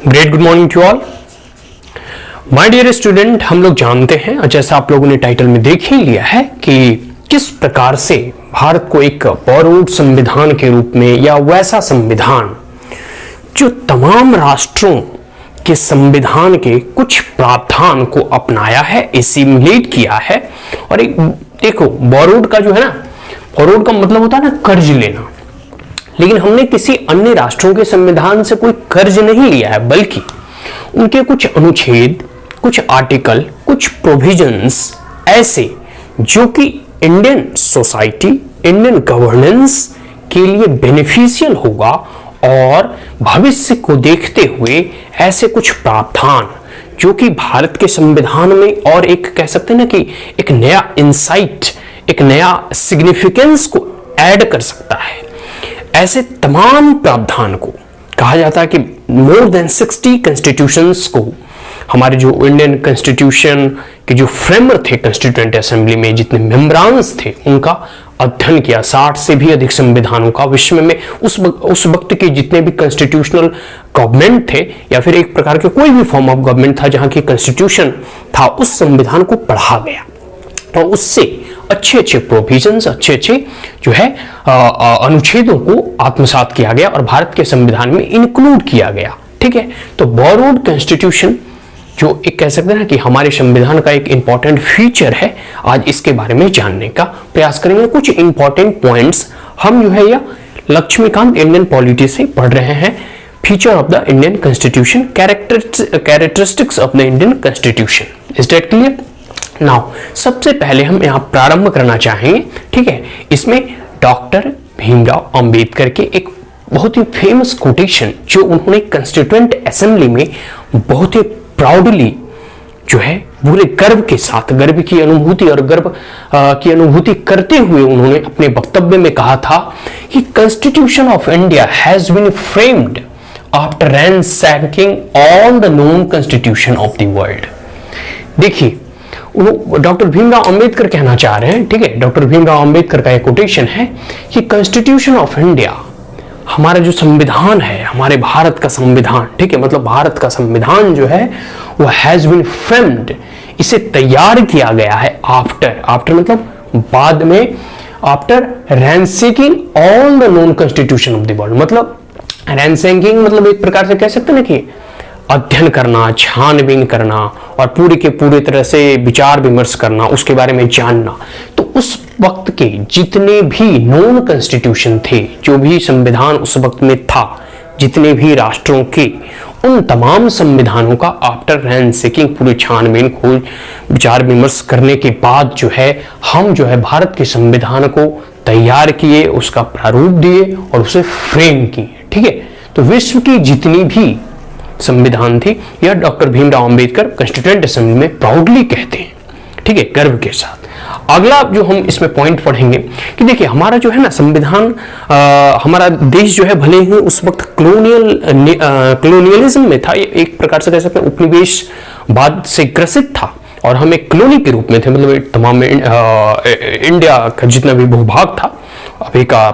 Great good morning to all my dear student. हम लोग जानते हैं और जैसा आप लोगों ने टाइटल में देख ही लिया है कि किस प्रकार से भारत को एक बॉरोड संविधान के रूप में या वैसा संविधान जो तमाम राष्ट्रों के संविधान के कुछ प्रावधान को अपनाया है, एसिमुलेट किया है। और एक देखो, बॉरोड का जो है ना, बॉरोड का मतलब होता है ना कर्ज लेना, लेकिन हमने किसी अन्य राष्ट्रों के संविधान से कोई कर्ज नहीं लिया है, बल्कि उनके कुछ अनुच्छेद, कुछ आर्टिकल, कुछ प्रोविजंस ऐसे जो कि इंडियन सोसाइटी, इंडियन गवर्नेंस के लिए बेनिफिशियल होगा और भविष्य को देखते हुए ऐसे कुछ प्रावधान जो कि भारत के संविधान में और एक कह सकते हैं ना कि एक नया इंसाइट, एक नया सिग्निफिकेंस को ऐड कर सकता है। ऐसे तमाम प्रावधान को कहा जाता है कि मोर देन 60 कॉन्स्टिट्यूशंस को, हमारे जो इंडियन कॉन्स्टिट्यूशन के जो फ्रेमर थे कॉन्स्टिट्यूएंट असेंबली में, जितने मेंबरान्स थे, उनका अध्ययन किया। 60 से भी अधिक संविधानों का विश्व में उस वक्त के जितने भी कॉन्स्टिट्यूशनल गवर्नमेंट थे या फिर एक प्रकार के कोई भी फॉर्म ऑफ गवर्नमेंट था जहां की कॉन्स्टिट्यूशन था, उस संविधान को पढ़ा गया और उससे अच्छे अच्छे प्रोविजंस, अच्छे अच्छे जो है अनुच्छेदों को आत्मसात किया गया और भारत के संविधान में इंक्लूड किया गया। ठीक है, तो बॉरोड कॉन्स्टिट्यूशन जो एक कह सकते हैं ना कि हमारे संविधान का एक इंपॉर्टेंट फीचर है, आज इसके बारे में जानने का प्रयास करेंगे। कुछ इंपॉर्टेंट पॉइंट्स हम जो है या लक्ष्मीकांत इंडियन पॉलिटी से पढ़ रहे हैं। Feature of the Indian constitution, characteristics of the Indian constitution. Is that clear? Now सबसे पहले हम यहां प्रारंभ करना चाहेंगे। ठीक है, इसमें डॉक्टर भीमराव अंबेडकर के एक बहुत ही फेमस कोटेशन जो उन्होंने कॉन्स्टिट्यूएंट असेंबली में बहुत ही प्राउडली जो है पूरे गर्व के साथ, गर्व की अनुभूति और गर्व की अनुभूति करते हुए उन्होंने अपने वक्तव्य में कहा था कि constitution of India has been framed after ransacking all the known constitution of the world. देखिए, डॉक्टर भीमराव अंबेडकर कहना चाह रहे हैं, ठीक है, डॉक्टर भीमराव अंबेडकर का एक कोटेशन है कि कॉन्स्टिट्यूशन ऑफ इंडिया, हमारा जो संविधान है, हमारे भारत का संविधान, ठीक है, मतलब भारत का संविधान जो है वो हैज बीन फ्रेम्ड, इसे तैयार किया गया है आफ्टर मतलब बाद में, after ransacking all the known constitution of the world. मतलब रैंसैकिंग मतलब एक प्रकार से कह सकते हैं ना कि अध्ययन करना, छानबीन करना और पूरी के पूरी तरह से विचार विमर्श करना, उसके बारे में जानना। तो उस वक्त के जितने भी नॉन कॉन्स्टिट्यूशन थे, जो भी संविधान उस वक्त में था, जितने भी राष्ट्रों के, उन तमाम संविधानों का आफ्टर रैंसैकिंग, पूरी छानबीन, खोज, विचार विमर्श करने के बाद जो है हम जो है भारत के संविधान को तैयार किए, उसका प्रारूप दिए और उसे फ्रेम किए। ठीक है, तो विश्व की जितनी भी संविधान थी, यह doctor Bhimrao Ambedkar constituent assembly में प्राउडली कहते हैं। ठीक है, गर्व के साथ। अगला जो हम इसमें पॉइंट पढ़ेंगे कि देखिए, हमारा जो है ना संविधान, हमारा देश जो है भले ही उस वक्त कॉलोनियलिज्म में था, एक प्रकार से कह सकते हैं उपनिवेशवाद से ग्रसित था और हम एक कॉलोनी के रूप में थे। मतलब तमाम इंडिया का जितना भी भूभाग था, अभी का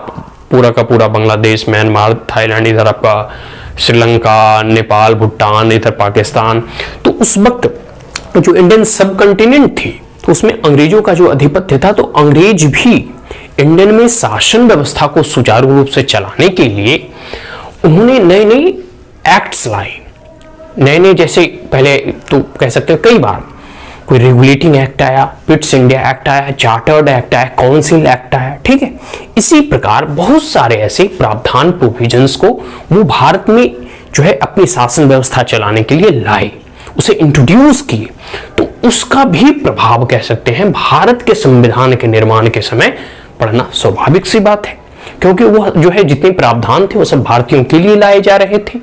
पूरा बांग्लादेश, म्यांमार, थाईलैंड, इधर आपका श्रीलंका, नेपाल, भूटान, इधर पाकिस्तान, तो उस वक्त जो इंडियन सब कॉन्टिनेंट थी, तो उसमें अंग्रेजों का जो आधिपत्य था, तो अंग्रेज भी इंडियन में शासन व्यवस्था को सुचारू रूप से चलाने के लिए उन्होंने नए नए एक्ट्स लाए। नए जैसे पहले तो कह सकते हैं कई बार कोई रेगुलेटिंग एक्ट आया, पिट्स इंडिया एक्ट आया, चार्टर्ड एक्ट आया, काउंसिल एक्ट आया। ठीक है, इसी प्रकार बहुत सारे ऐसे प्रावधान, प्रोविजंस को वो भारत में जो है अपनी शासन व्यवस्था चलाने के लिए लाए, उसे इंट्रोड्यूस किए। तो उसका भी प्रभाव कह सकते हैं भारत के संविधान के निर्माण के समय पड़ना स्वाभाविक सी बात है, क्योंकि वह जो है जितने प्रावधान थे वो सब भारतीयों के लिए लाए जा रहे थे।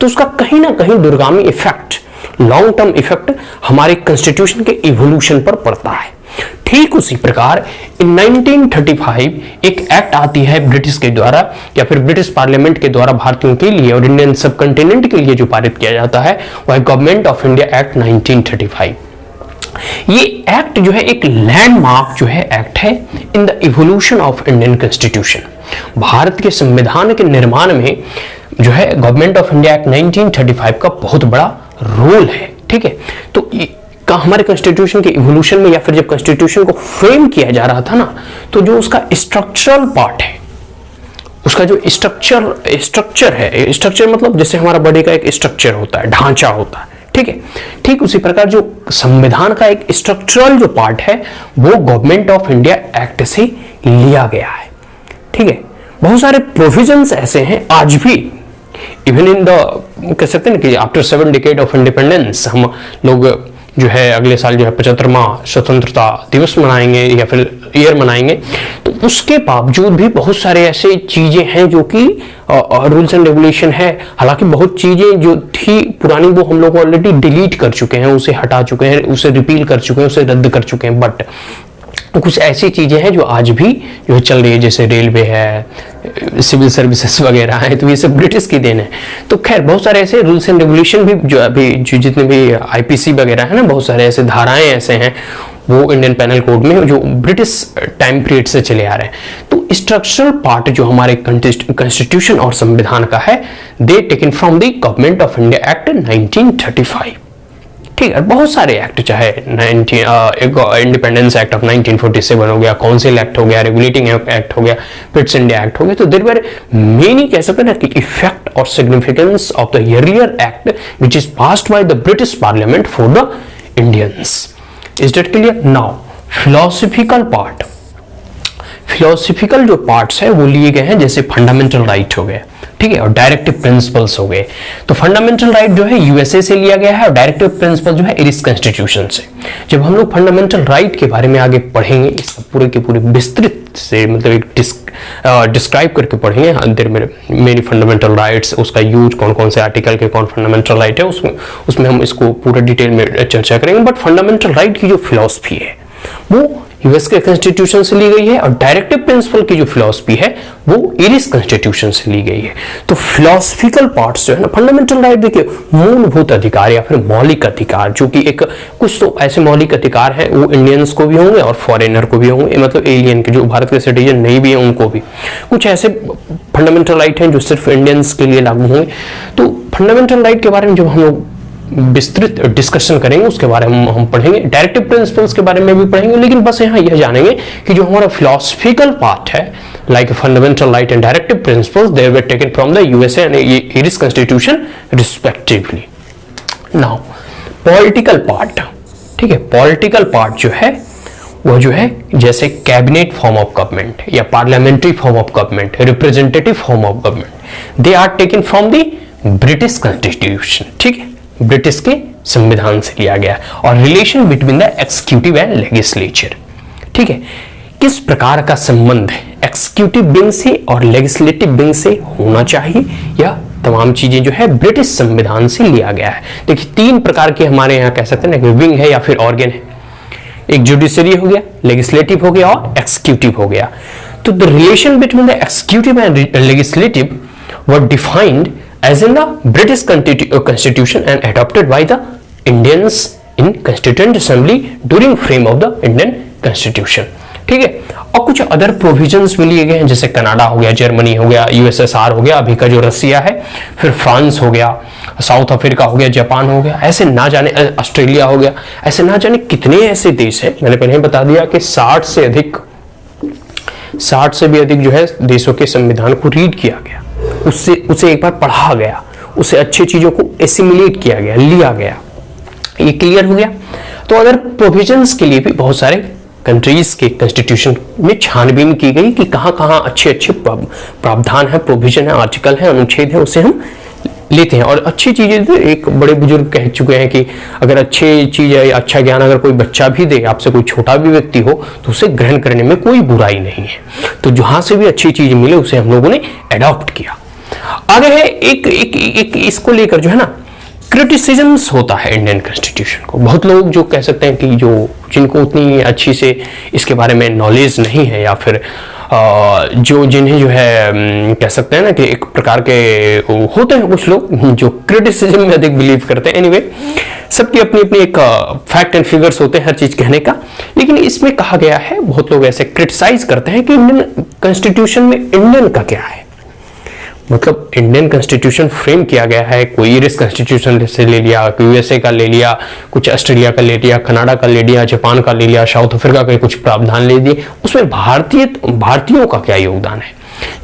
तो उसका कहीं ना कहीं दूरगामी इफेक्ट, लॉन्ग टर्म इफेक्ट हमारे कॉन्स्टिट्यूशन के इवोल्यूशन पर पड़ता है। ठीक उसी प्रकार इन 1935 एक एक्ट आती है ब्रिटिश के द्वारा या फिर ब्रिटिश पार्लियामेंट के द्वारा भारतीयों के लिए और इंडियन सब कॉन्टिनेंट के लिए जो पारित किया जाता है, वह गवर्नमेंट ऑफ इंडिया एक्ट 1935। ये एक्ट जो है एक लैंडमार्क जो है एक्ट है in the evolution of Indian constitution. Bharat के संविधान के निर्माण में जो है गवर्नमेंट ऑफ इंडिया एक्ट 1935 का बहुत बड़ा रोल है। ठीक है, तो हमारे कॉन्स्टिट्यूशन के इवोल्यूशन में या फिर जब कॉन्स्टिट्यूशन को फ्रेम किया जा रहा था ना, तो जो उसका स्ट्रक्चरल पार्ट है, उसका जो स्ट्रक्चर है, स्ट्रक्चर मतलब जैसे हमारा बॉडी का एक स्ट्रक्चर होता है, ढांचा होता है, ठीक है, ठीक उसी प्रकार जो संविधान का एक स्ट्रक्चरल जो पार्ट है वो गवर्नमेंट ऑफ इंडिया एक्ट से लिया गया है। ठीक है, बहुत सारे प्रोविजंस ऐसे हैं आज भी, इवन इन द कह सकते हैं ना कि आफ्टर 7 डिकेड ऑफ इंडिपेंडेंस हम लोग जो है अगले साल जो है 75वां स्वतंत्रता दिवस मनाएंगे या फिर ईयर मनाएंगे, तो उसके बावजूद भी बहुत सारे ऐसे चीजें हैं जो कि रूल्स एंड रेगुलेशन है। हालांकि बहुत चीजें जो थी पुरानी वो हम लोग ऑलरेडी डिलीट कर चुके हैं, उसे हटा चुके हैं, उसे रिपील कर चुके हैं, उसे रद्द कर चुके हैं, बट कुछ ऐसी चीजें हैं जो आज भी जो चल रही है, जैसे रेलवे है, सिविल सर्विसेज वगैरह है, तो ये सब ब्रिटिश की देन है। तो खैर बहुत सारे ऐसे रूल्स एंड रेगुलेशन भी जो अभी जो जितने भी आईपीसी वगैरह है ना, बहुत सारे ऐसे धाराएं ऐसे हैं वो इंडियन पेनल कोड में जो ब्रिटिश टाइम पीरियड से चले आ रहे हैं। तो स्ट्रक्चरल पार्ट जो हमारे कॉन्स्टिट्यूशन और संविधान का है, दे taken from the government of India act 1935। ठीक है, बहुत सारे एक्ट, चाहे इंडिपेंडेंस एक्ट ऑफ 1947 हो गया, काउंसिल एक्ट हो गया, रेगुलेटिंग एक्ट हो गया, पिट्स इंडिया एक्ट हो गया, तो देयर वर मेनी कह सकते हैं कि इफेक्ट और significance of the earlier act which is passed by the British parliament for the Indians. Is that clear? Now philosophical part, philosophical जो पार्ट्स है वो लिए गए हैं, जैसे फंडामेंटल राइट हो गए, ठीक है, और डायरेक्टिव प्रिंसिपल्स हो गए। तो फंडामेंटल राइट जो है यूएसए से लिया गया है और डायरेक्टिव प्रिंसिपल जो है इरिश कॉन्स्टिट्यूशन से। जब हम लोग फंडामेंटल राइट के बारे में आगे पढ़ेंगे, इस पूरे के पूरे विस्तृत से मतलब एक डिस्क्राइब करके पढ़ेंगे, देयर मेनी फंडामेंटल राइट्स, उसका यूज, कौन कौन से आर्टिकल के कौन फंडामेंटल राइट है, उसमें हम इसको पूरे डिटेल में चर्चा करेंगे। बट फंडामेंटल राइट की जो फिलॉसफी है वो यूएस के कॉन्स्टिट्यूशन से ली गई है और डायरेक्टिव प्रिंसिपल की जो फिलॉसफी है वो इरिश कॉन्स्टिट्यूशन से ली गई है। तो फिलोसफिकल पार्ट्स जो है ना, फंडामेंटल राइट देखिए मूलभूत अधिकार या फिर मौलिक अधिकार, जो कि एक कुछ तो ऐसे मौलिक अधिकार हैं वो इंडियंस को भी होंगे और फॉरेनर को भी होंगे, मतलब एलियन के जो भारत के सिटीजन नहीं भी है उनको भी। कुछ ऐसे फंडामेंटल राइट हैं जो सिर्फ इंडियंस के लिए लागू होंगे। तो फंडामेंटल राइट के बारे में जब हम लोग विस्तृत डिस्कशन करेंगे उसके बारे में हम पढ़ेंगे, डायरेक्टिव प्रिंसिपल्स के बारे में भी पढ़ेंगे, लेकिन बस यहाँ यह जानेंगे कि जो हमारा फिलोसफिकल पार्ट है, like fundamental right and directive principles, they were taken from the USA and Irish constitution respectively. Now political part, ठीक है, पॉलिटिकल पार्ट जो है वो जो है जैसे कैबिनेट फॉर्म ऑफ गवर्नमेंट या parliamentary form of government, representative form of government, they are taken from the British constitution, ठीक है, ब्रिटिश के संविधान से लिया गया। और relation between the executive and legislature, ठीक है, किस प्रकार का संबंध एक्सिक्यूटिव विंग से और लेजिस्लेटिव विंग से होना चाहिए, या तमाम चीजें जो है ब्रिटिश संविधान से लिया गया है। देखिए 3 प्रकार के हमारे यहाँ कह सकते हैं ना कि विंग है या फिर ऑर्गन है, एक जुडिशरी हो गया, लेजिस्लेटिव हो गया और एक्सिक्यूटिव हो गया। तो the relation between the executive and legislative were defined as in the British Constitution and adopted by the Indians in Constituent Assembly during frame of the Indian Constitution, ठीक है। और कुछ अदर प्रोविजंस भी लिए गए हैं, जैसे कनाडा हो गया, जर्मनी हो गया, यूएसएसआर हो गया, अभी का जो रसिया है, फिर फ्रांस हो गया, साउथ अफ्रीका हो गया, जापान हो गया, ऐसे ना जाने ऑस्ट्रेलिया हो गया, ऐसे ना जाने कितने ऐसे देश हैं। मैंने पहले बता दिया कि 60 से भी अधिक जो है देशों के संविधान को रीड किया गया, उसे एक बार पढ़ा गया, उसे अच्छी चीजों को एसिमिलेट किया गया, लिया गया, ये क्लियर हो गया। तो अदर प्रोविजंस के लिए भी बहुत सारे कंट्रीज के कॉन्स्टिट्यूशन में छानबीन की गई कि कहां अच्छे प्रावधान है, प्रोविजन है, आर्टिकल है, अनुच्छेद है, उसे हम लेते हैं। और अच्छी चीजें तो एक बड़े बुजुर्ग कह चुके हैं कि अगर अच्छी चीज है, अच्छा ज्ञान अगर कोई बच्चा भी दे, आपसे कोई छोटा भी व्यक्ति हो, तो उसे ग्रहण करने में कोई बुराई नहीं है। तो जहां से भी अच्छी चीज मिले उसे हम लोगों ने अडॉप्ट किया। आगे है एक इसको लेकर जो है ना क्रिटिसिजम्स होता है इंडियन कॉन्स्टिट्यूशन को। बहुत लोग जो कह सकते हैं कि जिनको उतनी अच्छी से इसके बारे में नॉलेज नहीं है, या फिर जिन्हें जो है कह सकते हैं ना कि एक प्रकार के होते हैं कुछ लोग जो क्रिटिसिज्म में अधिक बिलीव करते हैं। एनीवे, सबकी अपनी अपनी एक फैक्ट एंड फिगर्स होते हैं हर चीज कहने का, लेकिन इसमें कहा गया है, बहुत लोग ऐसे क्रिटिसाइज करते हैं कि इंडियन कॉन्स्टिट्यूशन में इंडियन का क्या है। मतलब इंडियन कॉन्स्टिट्यूशन फ्रेम किया गया है, कोई ईरिश कॉन्स्टिट्यूशन से ले लिया, कोई यूएसए का ले लिया, कुछ ऑस्ट्रेलिया का ले लिया, कनाडा का ले लिया, जापान का ले लिया, साउथ अफ्रीका के कुछ प्रावधान ले दिए, उसमें भारतीयों का क्या योगदान है?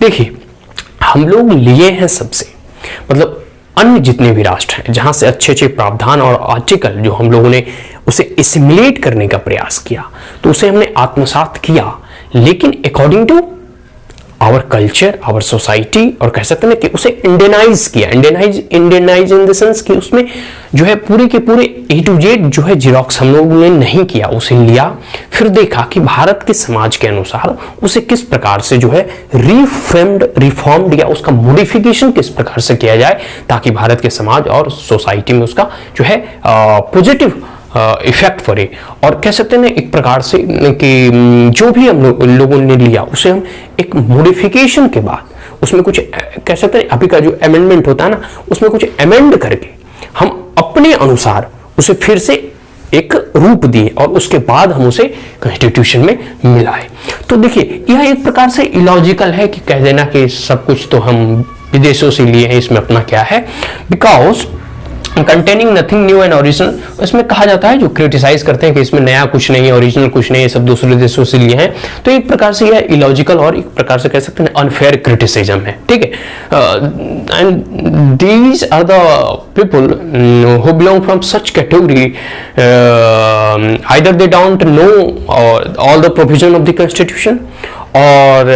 देखिए, हम लोग लिए हैं सबसे, मतलब अन्य जितने भी राष्ट्र हैं जहां से अच्छे अच्छे प्रावधान और आर्टिकल जो हम लोगों ने उसे एसिमुलेट करने का प्रयास किया, तो उसे हमने आत्मसात किया, लेकिन according to our culture, our society, और कह सकते हैं कि उसे इंडियनाइज किया। इंडियनाइज इन द सेंस कि उसमें जो है पूरे के पूरे ए टू जेड जो है जिरोक्स हम लोगों ने नहीं किया, उसे लिया, फिर देखा कि भारत के समाज के अनुसार उसे किस प्रकार से जो है रिफॉर्म्ड या उसका मॉडिफिकेशन किस प्रकार से किया जाए, ताकि भारत के समाज और सोसाइटी में उसका जो है पॉजिटिव इफेक्ट पड़े। और कह सकते हैं एक प्रकार से कि जो भी हम लोगों ने लिया उसे हम एक मॉडिफिकेशन के बाद उसमें कुछ कह सकते हैं, अभी का जो अमेंडमेंट होता है ना, उसमें कुछ अमेंड करके हम अपने अनुसार उसे फिर से एक रूप दिए और उसके बाद हम उसे कॉन्स्टिट्यूशन में मिलाए। तो देखिए, यह एक प्रकार से इलॉजिकल है कि कह देना कि सब कुछ तो हम विदेशों से लिए हैं, इसमें अपना क्या है, because containing nothing new and original. इसमें कहा जाता है, जो क्रिटिसाइज करते हैं कि इसमें नया कुछ नहीं है, ओरिजिनल कुछ नहीं है, सब दूसरे देशों से लिए हैं, तो एक प्रकार से यह इलॉजिकल और एक प्रकार से कह सकते हैं अनफेयर क्रिटिसिज्म है, ठीक है। And these are the people who belong from such category, either they don't know all the provision of the constitution, और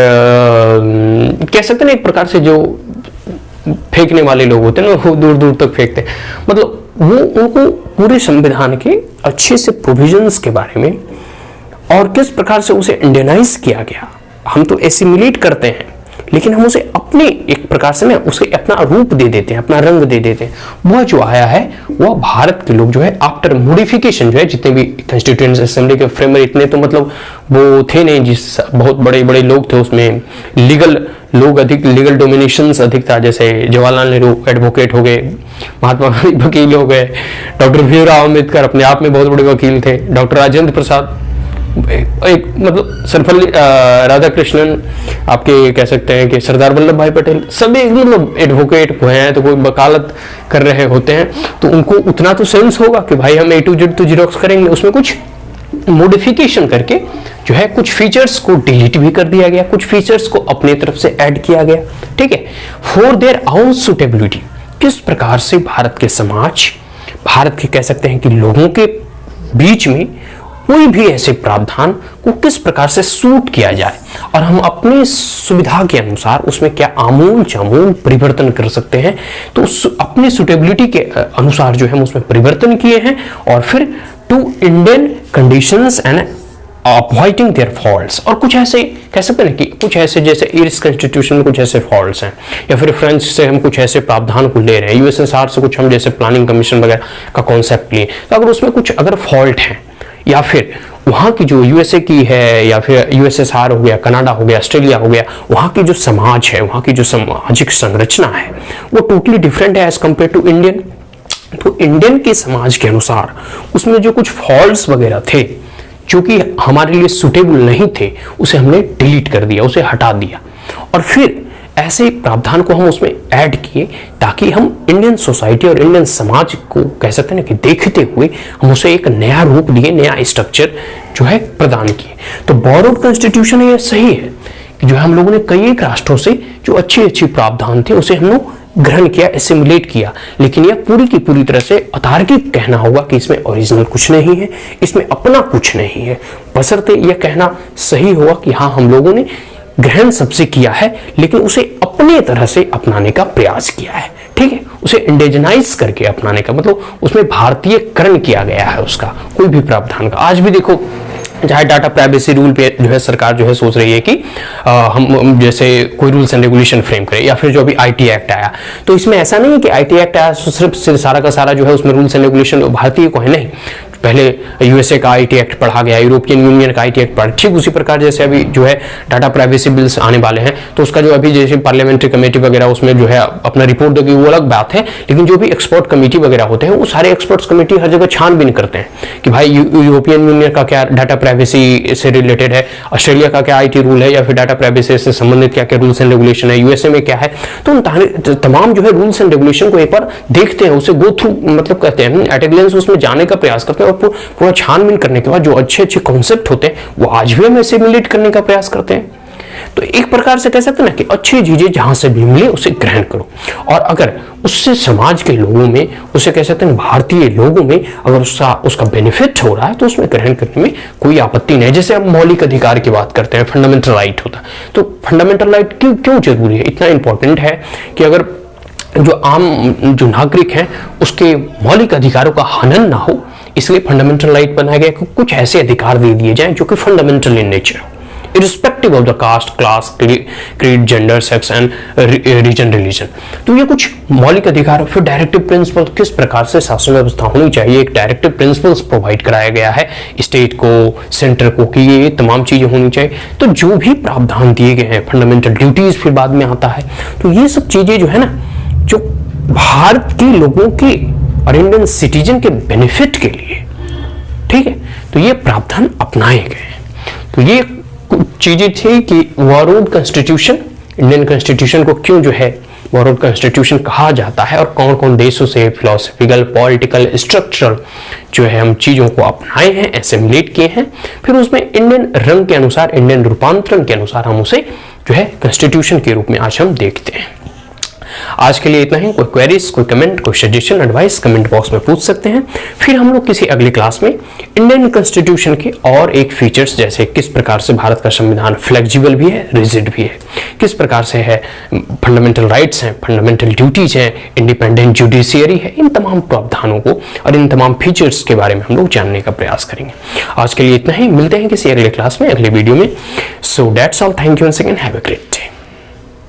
कह सकते हैं एक प्रकार से जो फेंकने वाले लोग होते हैं ना, वो दूर दूर तक फेंकते हैं, मतलब वो उनको पूरे संविधान के अच्छे से प्रोविजंस के बारे में और किस प्रकार से उसे इंडियनाइज किया गया, हम तो एसिमुलेट करते हैं, लेकिन हम उसे अपने एक प्रकार से ना उसे अपना रूप दे देते हैं, अपना रंग दे देते हैं। वह जो आया है वह भारत के लोग जो है आफ्टर मॉडिफिकेशन जो है, जितने भी कॉन्स्टिट्यूएंट असेंबली के फ्रेमर, इतने तो मतलब वो थे नहीं, जिस बहुत बड़े बड़े लोग थे उसमें, लीगल लोग अधिक, लीगल डोमिनेशंस अधिक था, जैसे जवाहरलाल नेहरू एडवोकेट हो गए, महात्मा गांधी वकील हो गए, डॉक्टर भीमराव अम्बेडकर अपने आप में बहुत बड़े वकील थे, डॉक्टर राजेंद्र प्रसाद एक मतलब सर्वपल्ली राधाकृष्णन, आपके कह सकते हैं कि सरदार वल्लभ भाई पटेल, सभी मतलब एडवोकेट हुए हैं, तो कोई वकालत कर रहे होते हैं, तो उनको उतना तो सेंस होगा कि भाई हम ए टू जेड तो जिरोक्स करेंगे, उसमें कुछ मॉडिफिकेशन करके जो है कुछ फीचर्स को डिलीट भी कर दिया गया, कुछ फीचर्स को अपनी तरफ से ऐड किया गया, ठीक है, फॉर देयर ओन सुटेबिलिटी। किस प्रकार से भारत के समाज, भारत के कह सकते हैं कि लोगों के बीच में कोई भी ऐसे प्रावधान को किस प्रकार से सूट किया जाए और हम अपनी सुविधा के अनुसार उसमें क्या आमूल चामूल परिवर्तन कर सकते हैं, तो अपनी सुटेबिलिटी के अनुसार जो है हम उसमें परिवर्तन किए हैं, और फिर to Indian conditions and avoiding their faults. और कुछ ऐसे कह सकते हैं कि कुछ ऐसे जैसे ईरिश कॉन्स्टिट्यूशन में कुछ ऐसे फॉल्ट्स हैं, या फिर फ्रेंच से हम कुछ ऐसे प्रावधान को ले रहे हैं, यूएसएसआर से कुछ हम जैसे प्लानिंग कमीशन वगैरह का कॉन्सेप्ट लिए, तो अगर उसमें कुछ अगर फॉल्ट है, या फिर वहां की जो यूएसए की है, या फिर यूएसएसआर हो गया, कनाडा हो गया, ऑस्ट्रेलिया हो गया, वहां की जो समाज है, वहां की जो सामाजिक संरचना है वो टोटली डिफरेंट है एज कंपेयर टू इंडियन। तो इंडियन के समाज के अनुसार उसमें जो कुछ फॉल्ट्स वगैरह थे जो कि हमारे लिए सुटेबल नहीं थे, उसे हमने डिलीट कर दिया, उसे हटा दिया, और फिर ऐसे प्रावधान को हम उसमें ऐड किए ताकि हम इंडियन सोसाइटी और इंडियन समाज को कह सकते हैं कि देखते हुए हम उसे एक नया रूप दिए, नया स्ट्रक्चर जो है प्रदान किए। तो बोरोड कॉन्स्टिट्यूशन ये सही है कि जो हम लोगों ने कई एक राष्ट्रों से जो अच्छी अच्छी प्रावधान थे उसे हम लोग ग्रहण किया, एसिमुलेट किया, लेकिन यह पूरी की पूरी तरह से अतार्किक कहना होगा कि इसमें ओरिजिनल कुछ नहीं है, इसमें अपना कुछ नहीं है, बशर्ते यह कहना सही होगा कि हाँ हम लोगों ने ग्रहण सबसे किया है, लेकिन उसे अपने तरह से अपनाने का प्रयास किया है, ठीक है, उसे इंडिजनाइज करके अपनाने का मतलब उसमें भारतीयकरण किया गया है उसका कोई भी प्रावधान का। आज भी देखो, चाहे डाटा प्राइवेसी रूल पे जो है सरकार जो है सोच रही है कि हम जैसे कोई रूल्स एंड रेगुलेशन फ्रेम करें, या फिर जो अभी आईटी एक्ट आया, तो इसमें ऐसा नहीं है कि आईटी एक्ट आया सिर्फ सारा का सारा जो है उसमें रूल्स एंड रेगुलेशन भारतीय को है, नहीं, पहले यूएसए का आईटी एक्ट पढ़ा गया, यूरोपियन यूनियन का आईटी एक्ट पढ़ा, ठीक उसी प्रकार जैसे अभी जो है डाटा प्राइवेसी बिल्स आने वाले हैं, तो उसका जो अभी जैसे पार्लियामेंट्री कमेटी वगैरह उसमें जो है अपना रिपोर्ट देगी वो अलग बात है, लेकिन जो भी एक्सपर्ट कमेटी वगैरह होते हैं वो सारे एक्सपर्ट्स कमेटी हर जगह छानबीन करते हैं कि भाई यूरोपियन यूनियन का क्या डाटा प्राइवेसी से रिलेटेड है, ऑस्ट्रेलिया का क्या आईटी रूल है, या फिर डाटा प्राइवेसी से संबंधित क्या क्या रूल्स एंड रेगुलेशन है, यूएसए में क्या है। तो उन तमाम जो है रूल्स एंड रेगुलेशन को एक बार देखते हैं, उसे गो थ्रू मतलब कहते हैं एट ए ग्लेंस उसमें जाने का प्रयास करते हैं, और पूरा छानबीन करने के बाद जो अच्छे अच्छे कॉन्सेप्ट होते हैं वो आज भी हम एसिमिलेट करने का प्रयास करते हैं। तो एक प्रकार से कह सकते हैं ना कि अच्छी चीजें जहां से भी मिले उसे ग्रहण करो, और अगर उससे समाज के लोगों में, उसे कह सकते हैं भारतीय लोगों में अगर उसका बेनिफिट हो रहा है तो उसमें ग्रहण करने में कोई आपत्ति नहीं। जैसे हम मौलिक अधिकार की बात करते हैं, फंडामेंटल राइट होता है, तो फंडामेंटल राइट क्यों जरूरी है, इतना इंपॉर्टेंट है कि अगर जो आम जो नागरिक हैं उसके मौलिक अधिकारों का हनन ना हो, इसलिए फंडामेंटल राइट बनाया गया कि कुछ ऐसे अधिकार दे दिए जाएं जो कि फंडामेंटल इन नेचर हो, irrespective of the caste, class, creed, gender, sex and region, religion। तो ये कुछ मौलिक अधिकार। फिर डायरेक्टिव प्रिंसिपल, किस प्रकार से शासन व्यवस्था होनी चाहिए, एक डायरेक्टिव प्रिंसिपल्स प्रोवाइड कराया गया है स्टेट को, सेंटर को, कि ये तमाम चीजें होनी चाहिए। तो जो भी प्रावधान दिए गए हैं, फंडामेंटल ड्यूटीज फिर बाद में आता है, तो ये सब चीजें जो है ना, जो भारत के लोगों के और इंडियन सिटीजन के बेनिफिट के लिए, ठीक है, तो ये प्रावधान अपनाए गए। तो ये कुछ चीजें थी कि वॉरोड कॉन्स्टिट्यूशन, इंडियन कॉन्स्टिट्यूशन को क्यों जो है वॉरोड कॉन्स्टिट्यूशन कहा जाता है, और कौन कौन देशों से फिलोसफिकल, पॉलिटिकल, स्ट्रक्चरल जो है हम चीजों को अपनाए हैं, एसिमिलेट किए हैं, फिर उसमें इंडियन रंग के अनुसार, इंडियन रूपांतरण के अनुसार हम उसे जो है कॉन्स्टिट्यूशन के रूप में आज हम देखते हैं। आज के लिए इतना ही। कोई क्वेरीज, कोई कमेंट, कोई सजेशन, एडवाइस कमेंट बॉक्स में पूछ सकते हैं। फिर हम लोग किसी अगली क्लास में इंडियन कॉन्स्टिट्यूशन के और एक फीचर्स, जैसे किस प्रकार से भारत का संविधान फ्लेक्सिबल भी है, रिजिड भी है, किस प्रकार से है, फंडामेंटल राइट्स हैं, फंडामेंटल ड्यूटीज हैं, इंडिपेंडेंट जुडिशियरी है, इन तमाम प्रावधानों को और इन तमाम फीचर्स के बारे में हम लोग जानने का प्रयास करेंगे। आज के लिए इतना ही, मिलते हैं किसी अगले क्लास में, अगले वीडियो में। So that's all, thank you once again, have a great day.